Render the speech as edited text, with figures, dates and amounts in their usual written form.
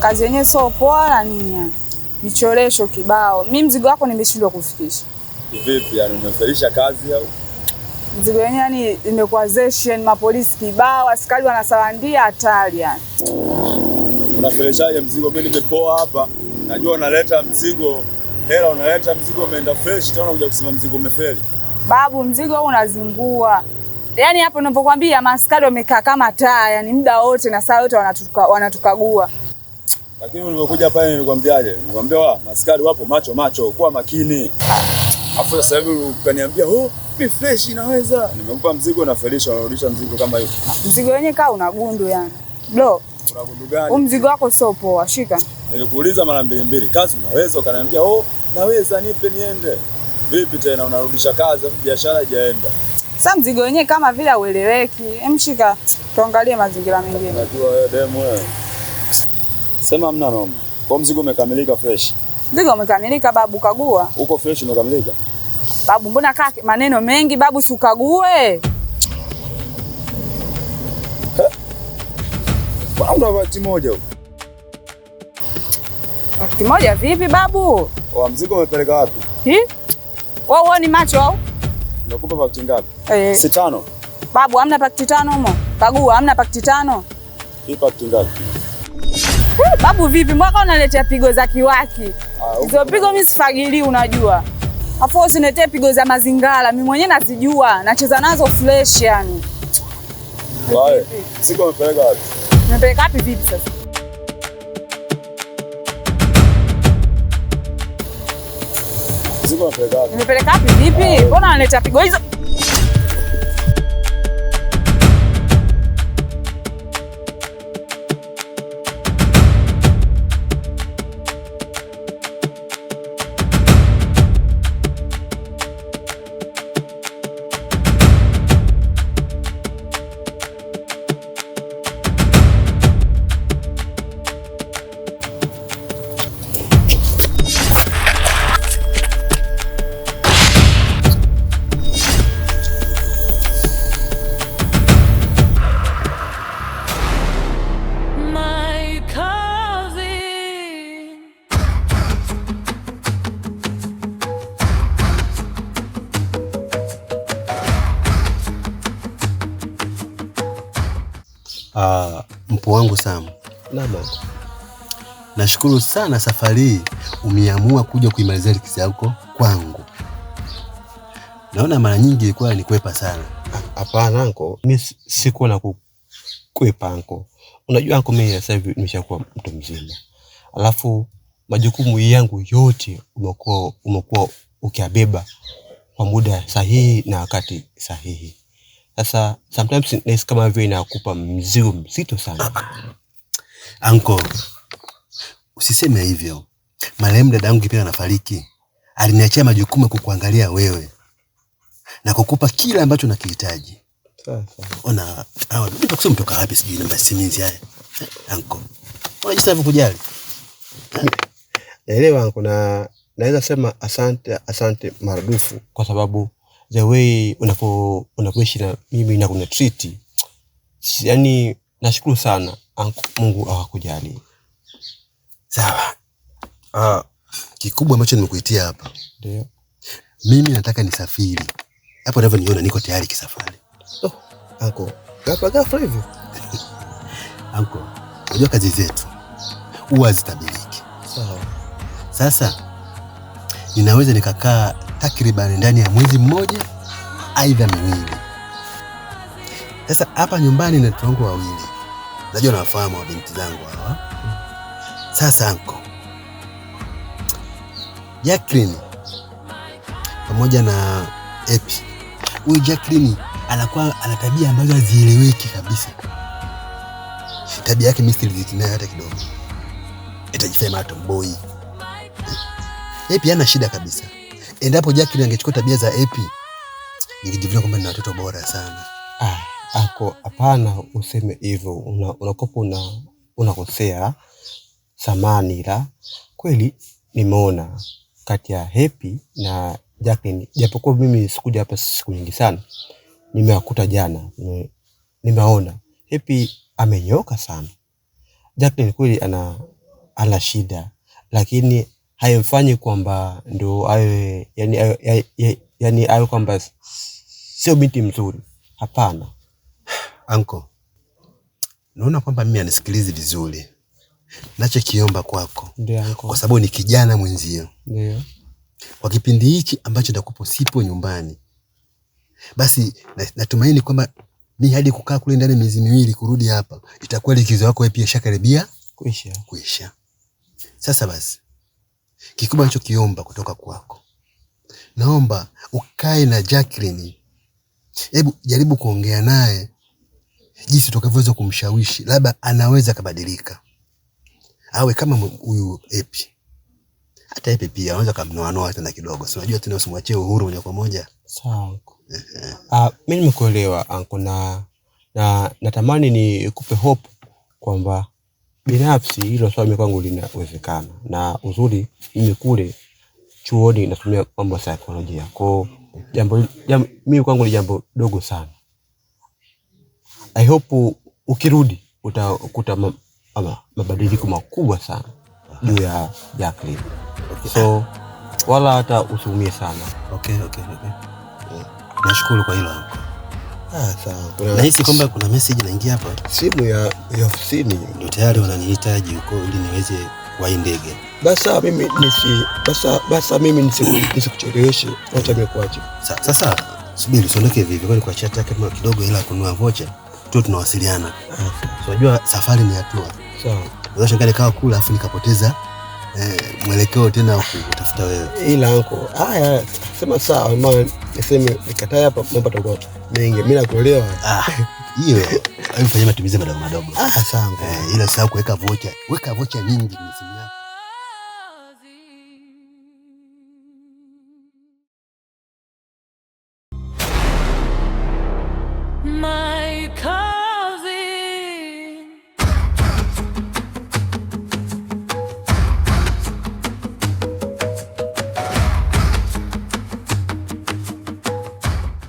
Kazi yenyewe sio poa la nini yani. Michoresho kibao. Mimi mzigo wako nimeshindwa kufikisha. Vipi yani umefelisha kazi au? Mzigo wenyewe yani imekuwa zeshen, mapolisi kibao, askari wanasalandia hatari yani. Unafelishaje mzigo? Mimi nimepoa hapa. Najua unaleta mzigo, hela unaleta mzigo umeenda fresh, tena unakuja kusema mzigo umefeli. Babu, mzigo huu unazingua. Yaani hapo ninapokuambia maaskari wamekaa kama taa, yani muda wote na saa yote wanatukagua. Lakini nilipokuja pale nilikwambiaje? Nilikwambia maaskari wapo macho, kuwa makini. Afu sasa hivi ukaniambia, "Be fresh inaweza." Nimekupa mzigo na felisha, unarudisha mzigo kama hiyo. Mzigo wenyewe kaa una gundu yani. Bro, una gundu gani? Huu mzigo wako sio poa, shika. Nilikuuliza mara mbili, kazi unaweza? Ukaniambia, naweza, nipe niende. Vipi tena unarudisha kazi afu biashara haijaenda? Sasa mzigo wenyewe kama vile ueleweki. Mshika, tuangalie mazingira mengine. Najua wewe demu wewe. Sema hamna noma. Kwa mzigo umekamilika fresh. Mzigo umekamilika babu, kagua. Uko fresh umekamilika? Babu, mbona kaa maneno mengi babu, si ukague? Una wakati moja huko. Wakati moja vipi babu? Mzigo umepeleka wapi? Wewe ni macho au? Nakupa pakiti ngapi? 5. Babu, hamna pakiti 5 humo. Kagua, hamna pakiti 5. Hii pakiti ngapi? Babu vipi? Mwaka unaletea pigo za kiwaki. Hizo pigo mimi sifagili unajua. Afu usiniletee pigo za mazingara, mimi mwenyewe nazijua. Nacheza nazo fresh yani. Wae, mzigo umepeleka wapi? Umepeleka wapi vipi sasa? Mzigo umepeleka wapi? Umepeleka wapi vipi? Mbona unaletea pigo hizo? Mpo wangu Sam. Naam. Nashukuru sana safari hii umeamua kuja kuimalizia likizo yako kwangu. Naona mara nyingi ilikuwa nikwepa sana. Hapana anko, mimi sikuwa na kukwepa anko. Unajua anko, mimi sasa hivi nimeshakuwa mtu mzima. Alafu majukumu yangu yote umekuwa ukiabeba kwa muda sahihi na wakati sahihi. Sasa sometimes nahisi kama vile inakupa mzigo mzito sana. Anko, usiseme hivyo. Marehemu dada yangu kipindi anafariki aliniachia majukumu kukuangalia wewe na kukupa kila ambacho unakihitaji. Sasa ona hawa ndio kusema mtoka wapi sijui na masimizi haya. Anko, unajisikia hivyo kujali? Naelewa anko, na naweza sema asante maradufu kwa sababu the way unapoishi na mimi na kuna treat. Yaani nashukuru sana anko, Mungu akakujali. Sawa. Kikubwa ambacho nimekuitia hapa. Ndio. Mimi nataka nisafiri. Hapo ndivyo niona niko tayari kisafari. Anko, ghafla hivyo? Anko, unajua kazi zetu huwa zitabiriki. Sawa. Sasa ninaweza nikakaa takriban ndani ya mwezi mmoja aidha miwili. Sasa hapa nyumbani na watoto wangu wawili. Najua nawafahamu wa binti zangu hawa. Sasa anko, Jacqueline pamoja na Epi. Huyu Jacqueline anakuwa ana tabia ambazo hazieleweki kabisa. Tabia yake mimi sizitumia hata kidogo. Itajifanya tomboy. Epi hana shida kabisa. Endapo Jacqueline angechukua tabia za Epi, ningejivunia kwamba ni watoto bora sana. Ako, hapana useme hivyo. Unakopo unakosea. Samani la kweli nimeona kati ya Happy na Jacqueline, japokuwa mimi sikuja hapa siku nyingi sana. Nimewakuta jana. Nimeona Happy amenyoka sana. Jacqueline kweli ana shida, lakini haimfanyi kwamba ndo awe yani awe kwamba sio binti mzuri. Hapana. Anko, naona kwamba mimi anisikilizi vizuri. Nachokiomba kwako, ndio anko, kwa sababu ni kijana mwenzio. Ndio. Kwa kipindi hichi ambacho ndakupo sipo nyumbani, basi natumaini kwamba ni hadi kukaa kule ndani miezi miwili kurudi hapa, itakuwa likizo yako pia shakaribia kuisha. Sasa basi, kikubwa ninachokiomba kutoka kwako, naomba ukae na Jacqueline. Hebu jaribu kuongea naye jinsi utakavyoweza kumshawishi, labda anaweza kubadilika. Awe kama huyu Epi. Hata Epi pia anaweza kumnoanoa tena kidogo. Si unajua tena usimwachie uhuru moja kwa moja. Sawa. Mimi nimekuelewa anko, na natamani nikupe hope kwamba binafsi hilo swali kwangu linawezekana. Na uzuri mimi kule chuoni natumia mambo ya saikolojia. Kwa jambo mimi kwangu ni jambo dogo sana. I hope ukirudi utakuta mabadiliko makubwa sana juu ya Jacqueline. Okay. So wala hata usiumie sana. Okay. Nashukuru kwa hilo hapo. Sawa. Nahisi kwamba kuna message inaingia hapa. Simu ya ofisini. Ndio tayari wananihitaji huko ili niweze kuwahi ndege. Basa mimi nisikucheleweshe. Acha nikuache. Sasa subiri usiondoke hivi. Kwani kwa chat yake kidogo ila kununua vocha tu tunawasiliana. Unajua safari ni hatua. Sawa. Unaweza ngale kawa kula afu nikapoteza mwelekeo tena kutafuta wewe. Ila anko, haya sema sawa, maana niseme nikataa hapa mambo yatakuwa mengi. Mimi nakuelewa. Hiyo hebu fanya matumizi madogo. Sawa. Ila sasa kuweka vocha. Weka vocha nyingi kwenye simu yako. My